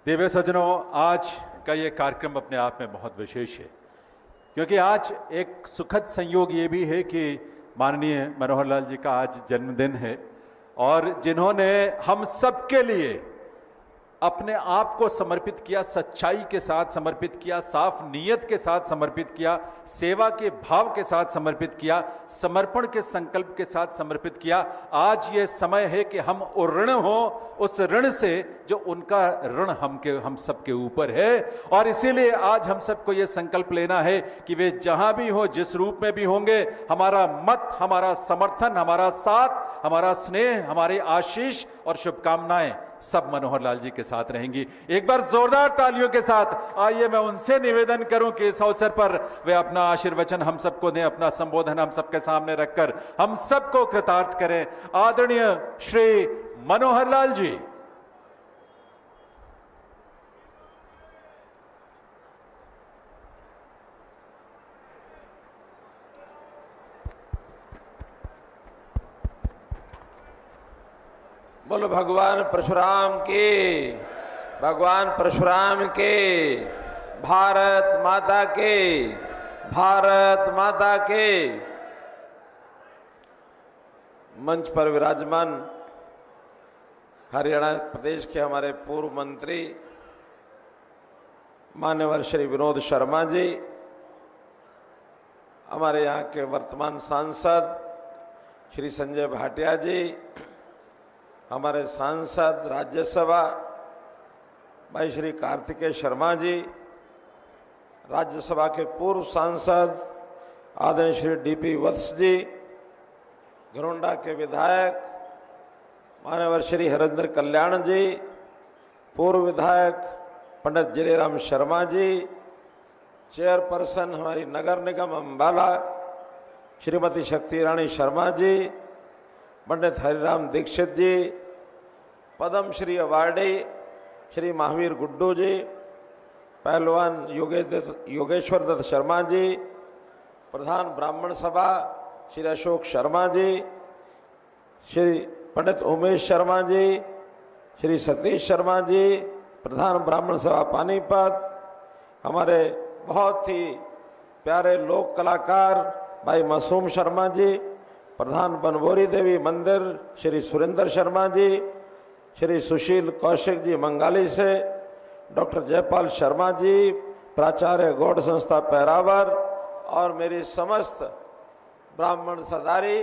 दिव्य सज्जनों, आज का ये कार्यक्रम अपने आप में बहुत विशेष है, क्योंकि आज एक सुखद संयोग ये भी है कि माननीय मनोहर लाल जी का आज जन्मदिन है और जिन्होंने हम सबके लिए अपने आप को समर्पित किया, सच्चाई के साथ समर्पित किया, साफ नीयत के साथ समर्पित किया, सेवा के भाव के साथ समर्पित किया, समर्पण के संकल्प के साथ समर्पित किया। आज ये समय है कि हम ऋण हो उस ऋण से जो उनका ऋण हम सबके ऊपर है, और इसीलिए आज हम सबको ये संकल्प लेना है कि वे जहां भी हो, जिस रूप में भी होंगे, हमारा मत, हमारा समर्थन, हमारा साथ, हमारा स्नेह, हमारी आशीष और शुभकामनाएं सब मनोहर लाल जी के साथ रहेंगी। एक बार जोरदार तालियों के साथ आइए मैं उनसे निवेदन करूं कि इस अवसर पर वे अपना आशीर्वचन हम सबको दें, अपना संबोधन हम सबके सामने रखकर हम सबको कृतार्थ करें। आदरणीय श्री मनोहर लाल जी। बोलो भगवान परशुराम के, भगवान परशुराम के, भारत माता के, भारत माता के। मंच पर विराजमान हरियाणा प्रदेश के हमारे पूर्व मंत्री मान्यवर श्री विनोद शर्मा जी, हमारे यहाँ के वर्तमान सांसद श्री संजय भाटिया जी, हमारे सांसद राज्यसभा भाई श्री कार्तिकेय शर्मा जी, राज्यसभा के पूर्व सांसद आदरणीय श्री डीपी वत्स जी, घरोंडा के विधायक मान्यवर श्री हरेंद्र कल्याण जी, पूर्व विधायक पंडित जिलेराम शर्मा जी, चेयरपर्सन हमारी नगर निगम अम्बाला श्रीमती शक्ति रानी शर्मा जी, पंडित हरिराम दीक्षित जी, पद्म श्री अवार्डी श्री महावीर गुड्डू जी, पहलवान योगेश्वर दत्त शर्मा जी, प्रधान ब्राह्मण सभा श्री अशोक शर्मा जी, श्री पंडित उमेश शर्मा जी, श्री सतीश शर्मा जी, प्रधान ब्राह्मण सभा पानीपत, हमारे बहुत ही प्यारे लोक कलाकार भाई मासूम शर्मा जी, प्रधान बनभोरी देवी मंदिर श्री सुरेंद्र शर्मा जी, श्री सुशील कौशिक जी मंगाली से, डॉक्टर जयपाल शर्मा जी, प्राचार्य गौड़ संस्था पैरावर, और मेरी समस्त ब्राह्मण सदारी,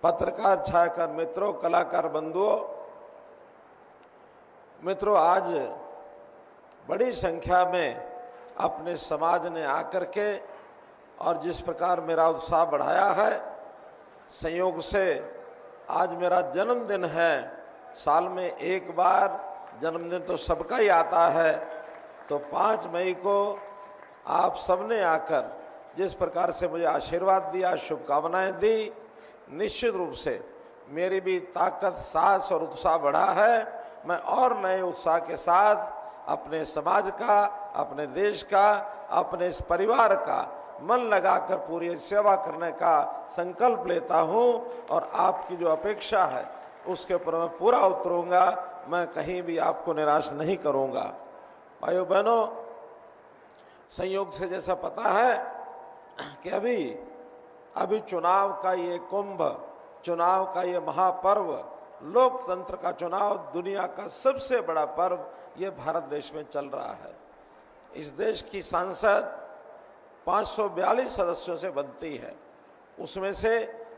पत्रकार, छायाकार मित्रों, कलाकार बंधुओं, मित्रों, आज बड़ी संख्या में अपने समाज ने आकर के और जिस प्रकार मेरा उत्साह बढ़ाया है, संयोग से आज मेरा जन्मदिन है। साल में एक बार जन्मदिन तो सबका ही आता है, तो 5 मई को आप सबने आकर जिस प्रकार से मुझे आशीर्वाद दिया, शुभकामनाएं दी, निश्चित रूप से मेरी भी ताकत, साहस और उत्साह बढ़ा है। मैं और नए उत्साह के साथ अपने समाज का, अपने देश का, अपने इस परिवार का मन लगाकर पूरी सेवा करने का संकल्प लेता हूं, और आपकी जो अपेक्षा है उसके ऊपर मैं पूरा उतरूंगा। मैं कहीं भी आपको निराश नहीं करूंगा। भाइयों बहनों, संयोग से जैसा पता है कि अभी चुनाव का ये कुंभ, चुनाव का ये महापर्व, लोकतंत्र का चुनाव, दुनिया का सबसे बड़ा पर्व ये भारत देश में चल रहा है। इस देश की संसद 542 सदस्यों से बनती है, उसमें से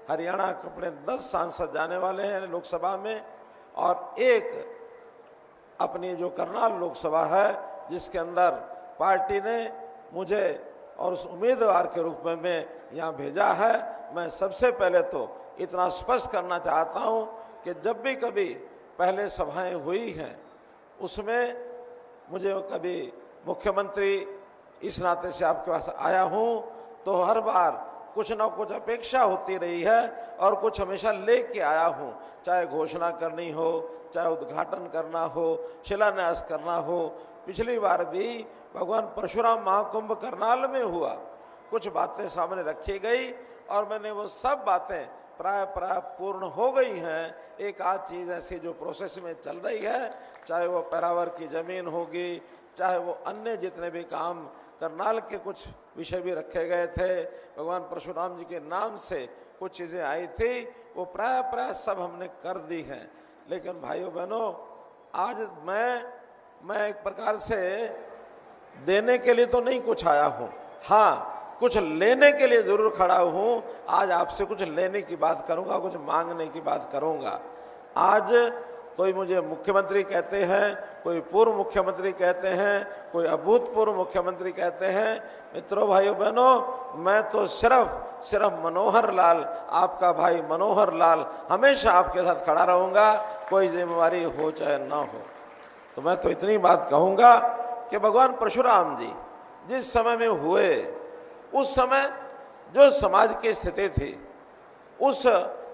हरियाणा के अपने 10 सांसद जाने वाले हैं लोकसभा में, और एक अपनी जो करनाल लोकसभा है जिसके अंदर पार्टी ने मुझे और उस उम्मीदवार के रूप में मैं यहाँ भेजा है। मैं सबसे पहले तो इतना स्पष्ट करना चाहता हूँ कि जब भी कभी पहले सभाएं हुई हैं उसमें मुझे कभी मुख्यमंत्री इस नाते से आपके पास आया हूँ तो हर बार कुछ ना कुछ अपेक्षा होती रही है और कुछ हमेशा लेके आया हूँ, चाहे घोषणा करनी हो, चाहे उद्घाटन करना हो, शिलान्यास करना हो। पिछली बार भी भगवान परशुराम महाकुंभ करनाल में हुआ, कुछ बातें सामने रखी गई और मैंने वो सब बातें प्राय प्राय पूर्ण हो गई हैं। एक आध चीज़ ऐसी जो प्रोसेस में चल रही है, चाहे वो पैरावर की ज़मीन होगी, चाहे वो अन्य जितने भी काम, करनाल के कुछ विषय भी रखे गए थे, भगवान परशुराम जी के नाम से कुछ चीज़ें आई थी, वो प्राय प्राय सब हमने कर दी हैं। लेकिन भाइयों बहनों, आज मैं एक प्रकार से देने के लिए तो नहीं कुछ आया हूँ, हाँ कुछ लेने के लिए जरूर खड़ा हूँ। आज आपसे कुछ लेने की बात करूँगा, कुछ मांगने की बात करूँगा। आज कोई मुझे मुख्यमंत्री कहते हैं, कोई पूर्व मुख्यमंत्री कहते हैं, कोई अभूतपूर्व मुख्यमंत्री कहते हैं। मित्रों, भाइयों बहनों, मैं तो सिर्फ मनोहर लाल, आपका भाई मनोहर लाल, हमेशा आपके साथ खड़ा रहूँगा, कोई जिम्मेवारी हो चाहे ना हो। तो मैं तो इतनी बात कहूँगा कि भगवान परशुराम जी जिस समय में हुए, उस समय जो समाज की स्थिति थी, उस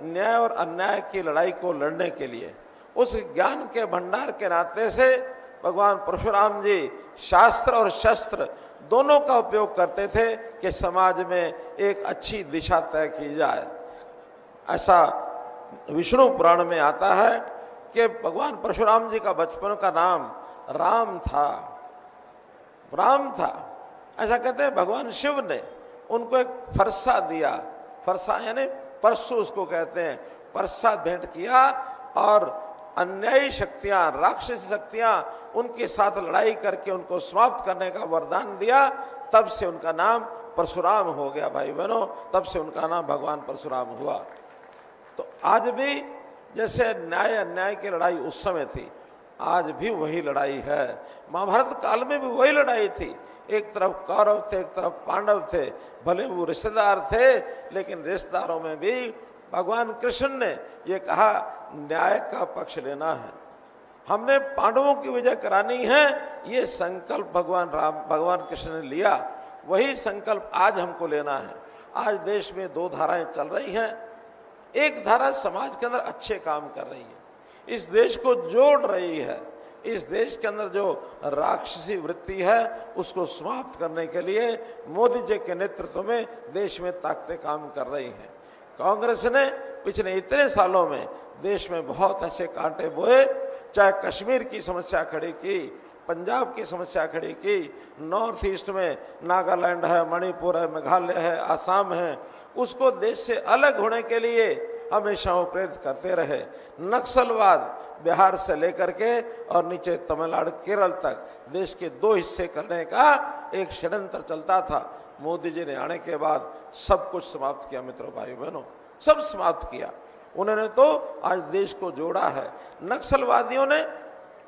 न्याय और अन्याय की लड़ाई को लड़ने के लिए, उस ज्ञान के भंडार के नाते से भगवान परशुराम जी शास्त्र और शस्त्र दोनों का उपयोग करते थे कि समाज में एक अच्छी दिशा तय की जाए। ऐसा विष्णु पुराण में आता है कि भगवान परशुराम जी का बचपन का नाम राम था। राम था, ऐसा कहते हैं। भगवान शिव ने उनको एक फरसा दिया, फरसा यानी परसु उसको कहते हैं, परसा भेंट किया और अन्यायी शक्तियां, राक्षसी शक्तियां उनके साथ लड़ाई करके उनको समाप्त करने का वरदान दिया। तब से उनका नाम परशुराम हो गया। भाई बहनों, तब से उनका नाम भगवान परशुराम हुआ। तो आज भी जैसे न्याय अन्याय की लड़ाई उस समय थी, आज भी वही लड़ाई है। महाभारत काल में भी वही लड़ाई थी। एक तरफ कौरव थे, एक तरफ पांडव थे। भले वो रिश्तेदार थे, लेकिन रिश्तेदारों में भी भगवान कृष्ण ने ये कहा न्याय का पक्ष लेना है, हमने पांडवों की विजय करानी है। ये संकल्प भगवान कृष्ण ने लिया, वही संकल्प आज हमको लेना है। आज देश में दो धाराएं चल रही हैं। एक धारा समाज के अंदर अच्छे काम कर रही है, इस देश को जोड़ रही है। इस देश के अंदर जो राक्षसी वृत्ति है उसको समाप्त करने के लिए मोदी जी के नेतृत्व में देश में ताकतें काम कर रही हैं। कांग्रेस ने पिछले इतने सालों में देश में बहुत ऐसे कांटे बोए, चाहे कश्मीर की समस्या खड़ी की, पंजाब की समस्या खड़ी की, नॉर्थ ईस्ट में नागालैंड है, मणिपुर है, मेघालय है, आसाम है, उसको देश से अलग होने के लिए हमेशा वो प्रेरित करते रहे। नक्सलवाद बिहार से लेकर के और नीचे तमिलनाडु केरल तक देश के दो हिस्से करने का एक षड्यंत्र चलता था। मोदी जी ने आने के बाद सब कुछ समाप्त किया। मित्रों, भाइयों बहनों, सब समाप्त किया। उन्होंने तो आज देश को जोड़ा है। नक्सलवादियों ने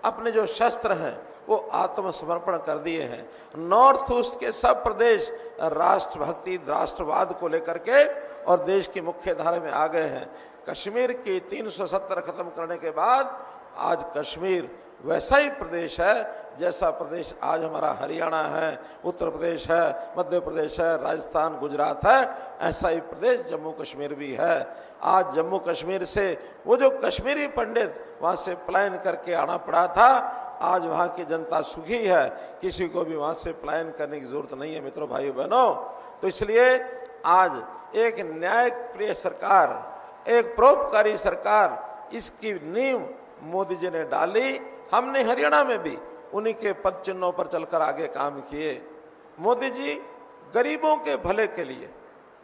अपने जो शस्त्र हैं वो आत्मसमर्पण कर दिए हैं। नॉर्थ ईस्ट के सब प्रदेश राष्ट्रभक्ति, राष्ट्रवाद को लेकर के और देश की मुख्य धारा में आ गए हैं। कश्मीर की 370 खत्म करने के बाद आज कश्मीर वैसा ही प्रदेश है जैसा प्रदेश आज हमारा हरियाणा है, उत्तर प्रदेश है, मध्य प्रदेश है, राजस्थान, गुजरात है। ऐसा ही प्रदेश जम्मू कश्मीर भी है। आज जम्मू कश्मीर से वो जो कश्मीरी पंडित वहाँ से पलायन करके आना पड़ा था, आज वहाँ की जनता सुखी है, किसी को भी वहाँ से पलायन करने की जरूरत नहीं है। मित्रों, भाइयों बहनों, तो इसलिए आज एक न्याय प्रिय सरकार, एक परोपकारी सरकार, इसकी नींव मोदी जी ने डाली। हमने हरियाणा में भी उन्हीं के पद चिन्हों पर चलकर आगे काम किए। मोदी जी गरीबों के भले के लिए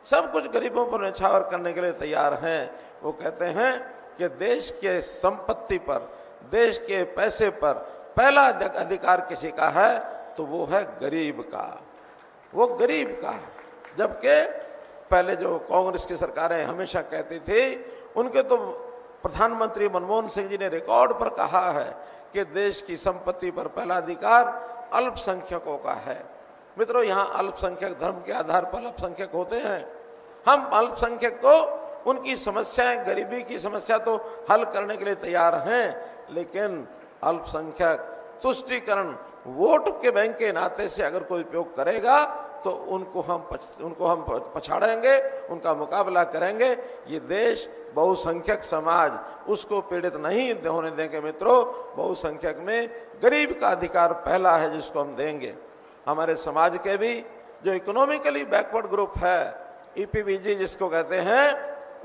सब कुछ गरीबों पर न्यौछावर करने के लिए तैयार हैं। वो कहते हैं कि देश के संपत्ति पर, देश के पैसे पर पहला अधिकार किसी का है तो वो है गरीब का, वो गरीब का। जबकि पहले जो कांग्रेस की सरकारें हमेशा कहती थी, उनके तो प्रधानमंत्री मनमोहन सिंह जी ने रिकॉर्ड पर कहा है कि देश की संपत्ति पर पहला अधिकार अल्पसंख्यकों का है। मित्रों, यहाँ अल्पसंख्यक धर्म के आधार पर अल्पसंख्यक होते हैं। हम अल्पसंख्यक को उनकी समस्याएं, गरीबी की समस्या तो हल करने के लिए तैयार हैं, लेकिन अल्पसंख्यक तुष्टीकरण वोट के बैंक के नाते से अगर कोई उपयोग करेगा तो उनको हम पछाड़ेंगे, उनका मुकाबला करेंगे। ये देश बहुसंख्यक समाज उसको पीड़ित नहीं होने देंगे। मित्रों, बहुसंख्यक में गरीब का अधिकार पहला है जिसको हम देंगे। हमारे समाज के भी जो इकोनॉमिकली बैकवर्ड ग्रुप है, ईपीबीजी जिसको कहते हैं,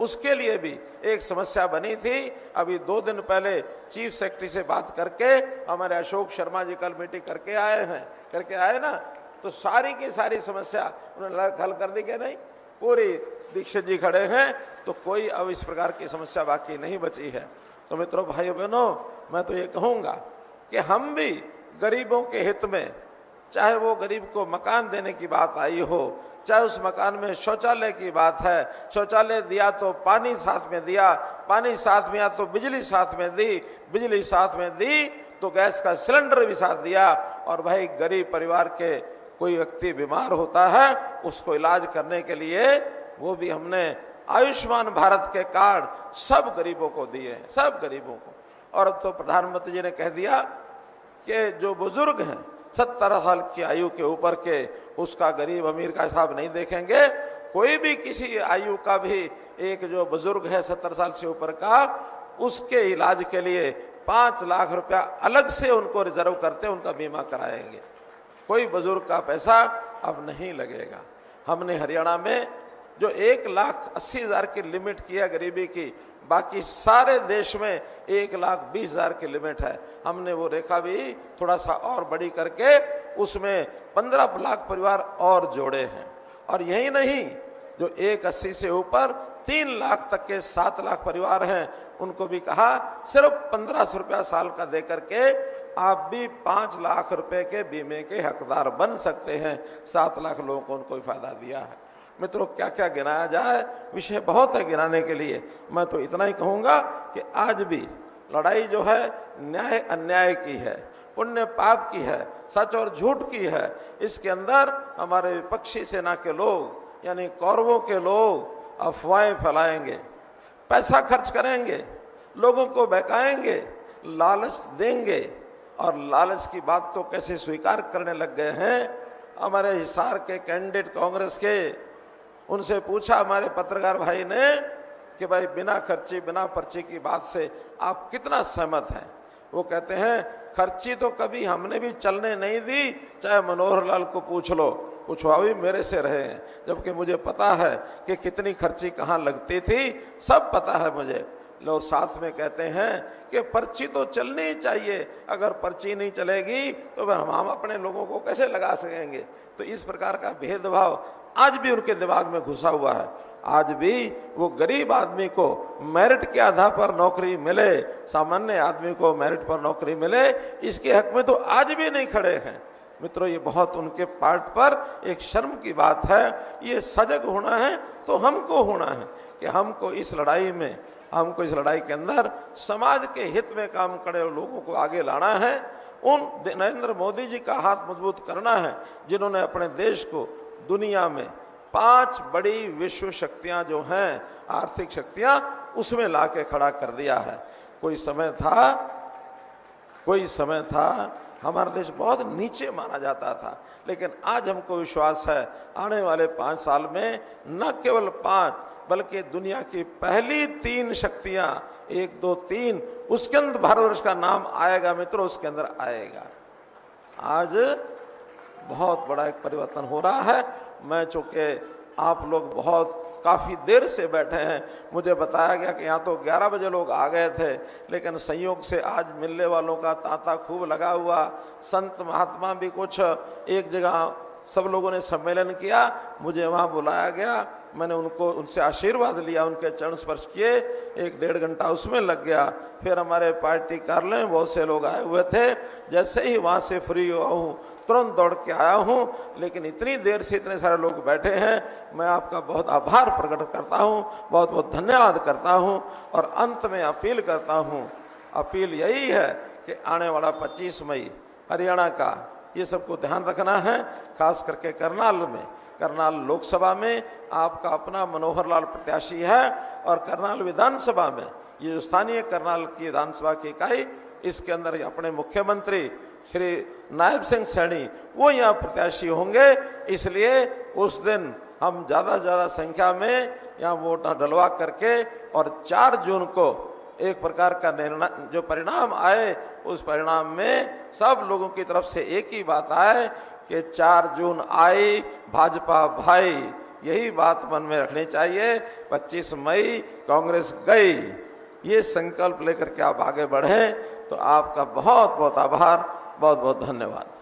उसके लिए भी एक समस्या बनी थी। अभी 2 दिन पहले चीफ सेक्रेटरी से बात करके हमारे अशोक शर्मा जी कल मीटिंग करके आए ना, तो सारी की सारी समस्या उन्होंने हल कर दी। क्या नहीं, पूरी दीक्षित जी खड़े हैं, तो कोई अब इस प्रकार की समस्या बाकी नहीं बची है। तो मित्रों, भाइयों बहनों, मैं तो ये कहूँगा कि हम भी गरीबों के हित में, चाहे वो गरीब को मकान देने की बात आई हो, चाहे उस मकान में शौचालय की बात है, शौचालय दिया तो पानी साथ में दिया, पानी साथ में आया तो बिजली साथ में दी, बिजली साथ में दी तो गैस का सिलेंडर भी साथ दिया। और भाई गरीब परिवार के कोई व्यक्ति बीमार होता है, उसको इलाज करने के लिए वो भी हमने आयुष्मान भारत के कार्ड सब गरीबों को दिए, सब गरीबों को। और अब तो प्रधानमंत्री जी ने कह दिया कि जो बुजुर्ग हैं 70 साल की आयु के ऊपर के, उसका गरीब अमीर का हिसाब नहीं देखेंगे। कोई भी किसी आयु का भी एक जो बुजुर्ग है 70 साल से ऊपर का, उसके इलाज के लिए 5 लाख रुपया अलग से उनको रिजर्व करते उनका बीमा कराएंगे। कोई बुजुर्ग का पैसा अब नहीं लगेगा। हमने हरियाणा में जो 1,80,000 की लिमिट की है गरीबी की, बाकी सारे देश में 1,20,000 की लिमिट है। हमने वो रेखा भी थोड़ा सा और बड़ी करके उसमें 15 लाख परिवार और जोड़े हैं। और यही नहीं, जो 1,80 से ऊपर 3 लाख तक के 7 लाख परिवार हैं, उनको भी कहा सिर्फ 1500 रुपया साल का दे करके आप भी 5 लाख रुपए के बीमे के हकदार बन सकते हैं। 7 लाख लोगों को उनको फायदा दिया है। मित्रों, क्या क्या गिनाया जाए, विषय बहुत है गिनाने के लिए। मैं तो इतना ही कहूँगा कि आज भी लड़ाई जो है न्याय अन्याय की है, पुण्य पाप की है, सच और झूठ की है। इसके अंदर हमारे विपक्षी सेना के लोग यानी कौरवों के लोग अफवाहें फैलाएंगे, पैसा खर्च करेंगे, लोगों को बहकाएंगे, लालच देंगे। और लालच की बात तो कैसे स्वीकार करने लग गए हैं। हमारे हिसार के कैंडिडेट कांग्रेस के, उनसे पूछा हमारे पत्रकार भाई ने कि भाई बिना खर्ची बिना पर्ची की बात से आप कितना सहमत हैं। वो कहते हैं खर्ची तो कभी हमने भी चलने नहीं दी, चाहे मनोहर लाल को पूछ लो, पूछवा भी मेरे से रहे हैं, जबकि मुझे पता है कि कितनी खर्ची कहाँ लगती थी, सब पता है मुझे। लोग साथ में कहते हैं कि पर्ची तो चलनी ही चाहिए, अगर पर्ची नहीं चलेगी तो फिर हम अपने लोगों को कैसे लगा सकेंगे। तो इस प्रकार का भेदभाव आज भी उनके दिमाग में घुसा हुआ है। आज भी वो गरीब आदमी को मेरिट के आधार पर नौकरी मिले, सामान्य आदमी को मेरिट पर नौकरी मिले, इसके हक में तो आज भी नहीं खड़े हैं। मित्रों, ये बहुत उनके पार्ट पर एक शर्म की बात है। ये सजग होना है तो हमको होना है कि हमको इस लड़ाई में, हमको इस लड़ाई के अंदर समाज के हित में काम करे लोगों को आगे लाना है। उन नरेंद्र मोदी जी का हाथ मजबूत करना है जिन्होंने अपने देश को दुनिया में 5 बड़ी विश्व शक्तियां जो हैं, आर्थिक शक्तियां, उसमें लाके खड़ा कर दिया है। कोई समय था हमारा देश बहुत नीचे माना जाता था, लेकिन आज हमको विश्वास है आने वाले 5 साल में न केवल 5 बल्कि दुनिया की पहली 3 शक्तियां, 1 2 3, उसके अंदर भारतवर्ष का नाम आएगा। मित्रों, उसके अंदर आएगा। आज बहुत बड़ा एक परिवर्तन हो रहा है। मैं चूंकि आप लोग काफ़ी देर से बैठे हैं, मुझे बताया गया कि यहाँ तो 11 बजे लोग आ गए थे, लेकिन संयोग से आज मिलने वालों का तांता खूब लगा हुआ। संत महात्मा भी कुछ एक जगह सब लोगों ने सम्मेलन किया, मुझे वहाँ बुलाया गया, मैंने उनसे आशीर्वाद लिया, उनके चरण स्पर्श किए, 1-1.5 घंटा उसमें लग गया। फिर हमारे पार्टी कार्यालय में बहुत से लोग आए हुए थे। जैसे ही वहाँ से फ्री हुआ हूँ तुरंत दौड़ के आया हूँ, लेकिन इतनी देर से इतने सारे लोग बैठे हैं, मैं आपका बहुत आभार प्रकट करता हूँ, बहुत बहुत धन्यवाद करता हूँ। और अंत में अपील करता हूँ, अपील यही है कि आने वाला 25 मई हरियाणा का ये सबको ध्यान रखना है। खास करके करनाल लोकसभा में आपका अपना मनोहर लाल प्रत्याशी है, और करनाल विधानसभा में ये जो स्थानीय करनाल की विधानसभा की इकाई, इसके अंदर अपने मुख्यमंत्री श्री नायब सिंह सैनी वो यहाँ प्रत्याशी होंगे। इसलिए उस दिन हम ज़्यादा से ज़्यादा संख्या में यहाँ वोट डलवा करके, और 4 जून को एक प्रकार का निर्णय जो परिणाम आए, उस परिणाम में सब लोगों की तरफ से एक ही बात आए कि 4 जून आई, भाजपा भाई, यही बात मन में रखनी चाहिए। 25 मई कांग्रेस गई, ये संकल्प लेकर के आप आगे बढ़ें तो आपका बहुत बहुत आभार, बहुत बहुत धन्यवाद।